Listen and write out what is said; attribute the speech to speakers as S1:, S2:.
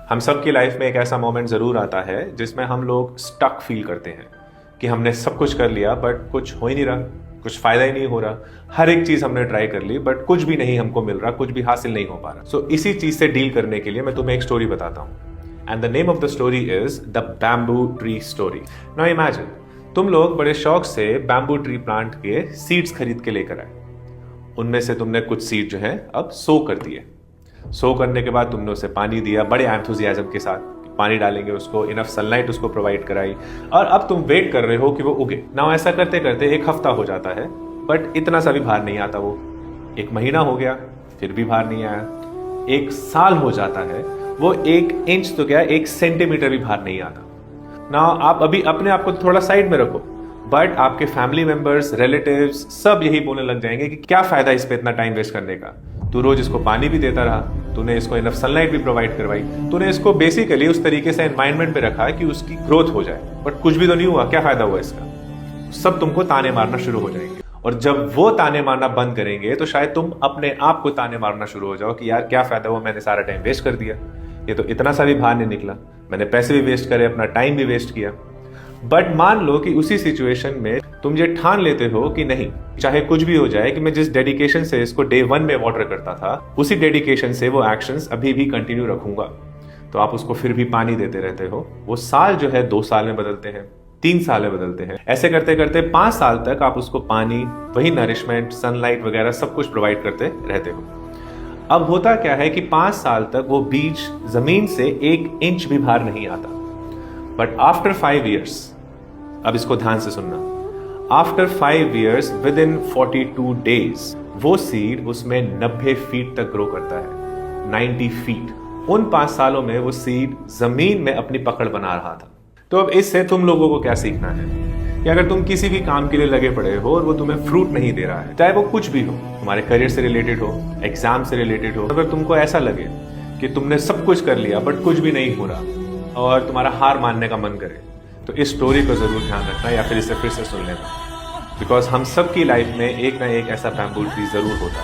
S1: हम सब की लाइफ में एक ऐसा मोमेंट ज़रूर आता है जिसमें हम लोग स्टक फील करते हैं कि हमने सब कुछ कर लिया बट कुछ हो ही नहीं रहा, कुछ फ़ायदा ही नहीं हो रहा। हर एक चीज़ हमने ट्राई कर ली बट कुछ भी नहीं हमको मिल रहा, कुछ भी हासिल नहीं हो पा रहा। सो इसी चीज़ से डील करने के लिए मैं तुम्हें एक स्टोरी बताता हूँ and the name of the story is the bamboo tree story. Now imagine तुम लोग बड़े शौक से बैम्बू ट्री प्लांट के सीड्स खरीद के लेकर आए। उनमें से तुमने कुछ सीड जो है अब सो कर दिए। सो करने के बाद तुमने उसे पानी दिया बड़े एंथुजियाज्म के साथ, पानी डालेंगे उसको, इनफ सनलाइट उसको प्रोवाइड कराई और अब तुम वेट कर रहे हो कि वो उगे ना। ऐसा करते करते एक हफ्ता हो जाता है बट इतना सा भी बाहर नहीं आता वो। एक महीना हो गया फिर भी बाहर नहीं आया। एक साल हो जाता है, वो 1 इंच तो क्या 1 सेंटीमीटर भी बाहर नहीं आता ना। आप अभी अपने आप को थोड़ा साइड में रखो बट आपके फैमिली मेंबर्स, रिलेटिव्स सब यही बोलने लग जाएंगे कि क्या फायदा इस पे इतना टाइम वेस्ट करने का। तू रोज इसको पानी भी देता रहा, तूने इसको इनफ सनलाइट भी प्रोवाइड करवाई, तूने इसको बेसिकली उस तरीके से एनवायरनमेंट पे रखा कि उसकी ग्रोथ हो जाए बट कुछ भी तो नहीं हुआ। क्या फायदा हुआ इसका। सब तुमको ताने मारना शुरू हो जाएंगे और जब वो ताने मारना बंद करेंगे तो शायद तुम अपने आप को ताने मारना शुरू हो जाओ कि यार क्या फायदा हुआ, मैंने सारा टाइम वेस्ट कर दिया, ये तो इतना सा भी बाहर नहीं निकला, मैंने पैसे भी वेस्ट करे, अपना टाइम भी वेस्ट किया। बट मान लो कि उसी सिचुएशन में तुम ये ठान लेते हो कि नहीं, चाहे कुछ भी हो जाए, कि मैं जिस डेडिकेशन से इसको डे 1 में वाटर करता था उसी डेडिकेशन से वो एक्शंस अभी भी कंटिन्यू रखूंगा। तो आप उसको फिर भी पानी देते रहते हो। वो साल जो है 2 साल में बदलते हैं, 3 साल में बदलते हैं। ऐसे करते करते 5 साल तक आप उसको पानी, वही नरिशमेंट, सनलाइट वगैरह सब कुछ प्रोवाइड करते रहते हो। अब होता क्या है कि 5 साल तक वो बीज जमीन से 1 इंच भी बाहर नहीं आता। बट आफ्टर 5 years, अब इसको ध्यान से सुनना, after 5 years with in 42 days वो सीड उसमें 90 फीट तक ग्रो करता है। 90 फीट। उन 5 सालों में वो सीड जमीन में अपनी पकड़ बना रहा था। तो अब इससे तुम लोगों को क्या सीखना है कि अगर तुम किसी भी काम के लिए लगे पड़े हो और वो तुम्हें फ्रूट नहीं दे रहा है, चाहे वो कुछ भी हो, तुम्हारे करियर से रिलेटेड हो, एग्जाम से रिलेटेड हो, अगर तुमको ऐसा लगे कि तुमने सब कुछ कर लिया बट कुछ भी नहीं हो रहा और तुम्हारा हार मानने का मन करे, तो इस स्टोरी को जरूर ध्यान रखना या फिर इसे फिर से सुन लेना। बिकॉज हम सब की लाइफ में एक ना एक ऐसा बैम्बू ट्री जरूर होता है।